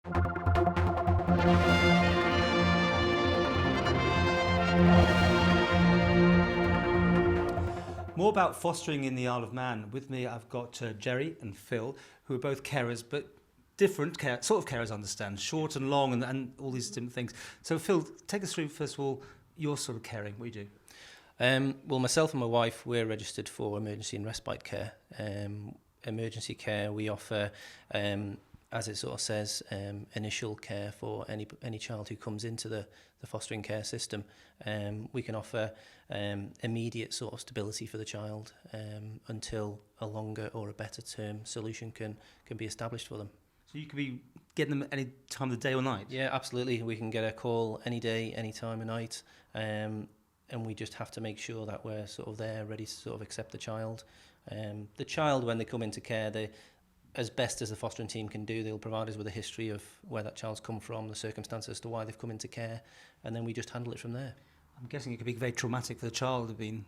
More about fostering in the Isle of Man. With me, I've got Gerri and Phil, who are both carers, but different sort of carers, I understand, short and long, and all these different things. So, Phil, take us through, first of all, your sort of caring. What do you do? Well, myself and my wife, we're registered for emergency and respite care. Emergency care, we offer, as it sort of says, initial care for any child who comes into the fostering care system. We can offer immediate sort of stability for the child until a longer or a better term solution can be established for them. So you could be getting them any time of the day or night? Yeah, absolutely. We can get a call any day, any time of night. And we just have to make sure that we're sort of there, ready to sort of accept the child. The child, when they come into care, they, as best as the fostering team can do, they'll provide us with a history of where that child's come from, the circumstances as to why they've come into care, and then we just handle it from there. I'm guessing it could be very traumatic for the child, being,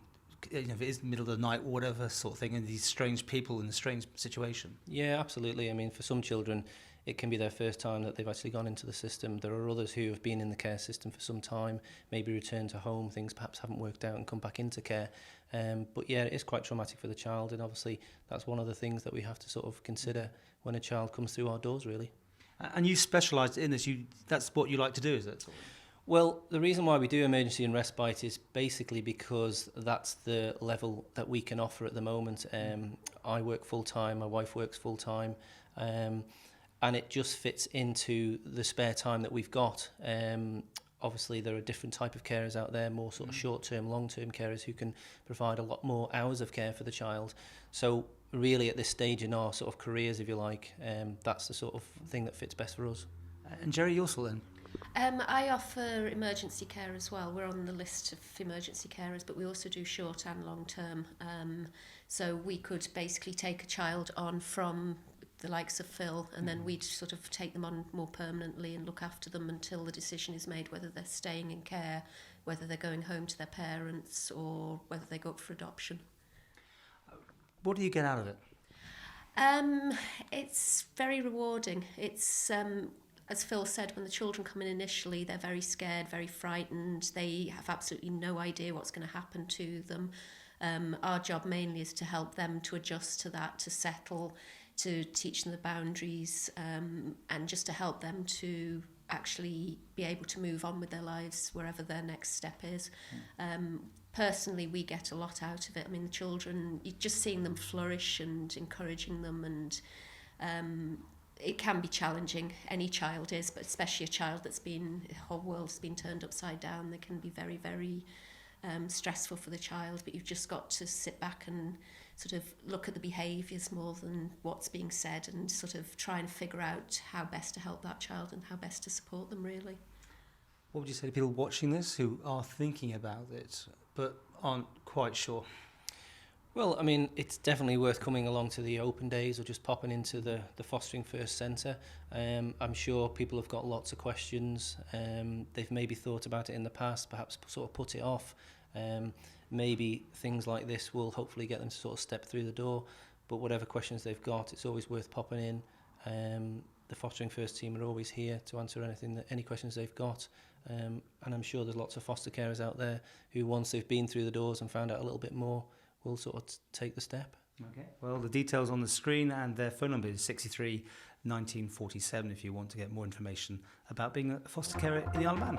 if it is the middle of the night or whatever sort of thing, and these strange people in a strange situation. Yeah, absolutely. I mean, for some children, it can be their first time that they've actually gone into the system. There are others who have been in the care system for some time, maybe returned to home, things perhaps haven't worked out and come back into care. But yeah, it is quite traumatic for the child, and obviously that's one of the things that we have to sort of consider when a child comes through our doors, really. And you specialise in this, that's what you like to do, is it? Well, the reason why we do emergency and respite is basically because that's the level that we can offer at the moment. I work full-time, my wife works full-time, and it just fits into the spare time that we've got. Obviously, there are different type of carers out there, more sort of short-term, long-term carers who can provide a lot more hours of care for the child. So really at this stage in our sort of careers, if you like, that's the sort of thing that fits best for us. And Gerri, you're also then? I offer emergency care as well. We're on the list of emergency carers, but we also do short and long term. So we could basically take a child on from the likes of Phil, and then we'd sort of take them on more permanently and look after them until the decision is made whether they're staying in care, whether they're going home to their parents, or whether they go up for adoption. What do you get out of it? It's very rewarding. It's as Phil said, when the children come in initially, they're very scared, very frightened. They have absolutely no idea what's going to happen to them. Our job mainly is to help them to adjust to that, to settle, to teach them the boundaries, and just to help them to actually be able to move on with their lives wherever their next step is. Personally, we get a lot out of it. I mean, the children, just seeing them flourish and encouraging them, and it can be challenging. Any child is, but especially a child that's been, the whole world's been turned upside down. They can be very, very stressful for the child, but you've just got to sit back and sort of look at the behaviours more than what's being said, and sort of try and figure out how best to help that child and how best to support them, really. What would you say to people watching this who are thinking about it but aren't quite sure? Well, I mean, it's definitely worth coming along to the open days or just popping into the Fostering First Centre. I'm sure people have got lots of questions. They've maybe thought about it in the past, perhaps sort of put it off. Maybe things like this will hopefully get them to sort of step through the door. But whatever questions they've got, it's always worth popping in. The Fostering First team are always here to answer any questions they've got. And I'm sure there's lots of foster carers out there who, once they've been through the doors and found out a little bit more, will sort of take the step. Okay. Well, the details on the screen, and their phone number is 63 1947 if you want to get more information about being a foster carer in the Isle of Man.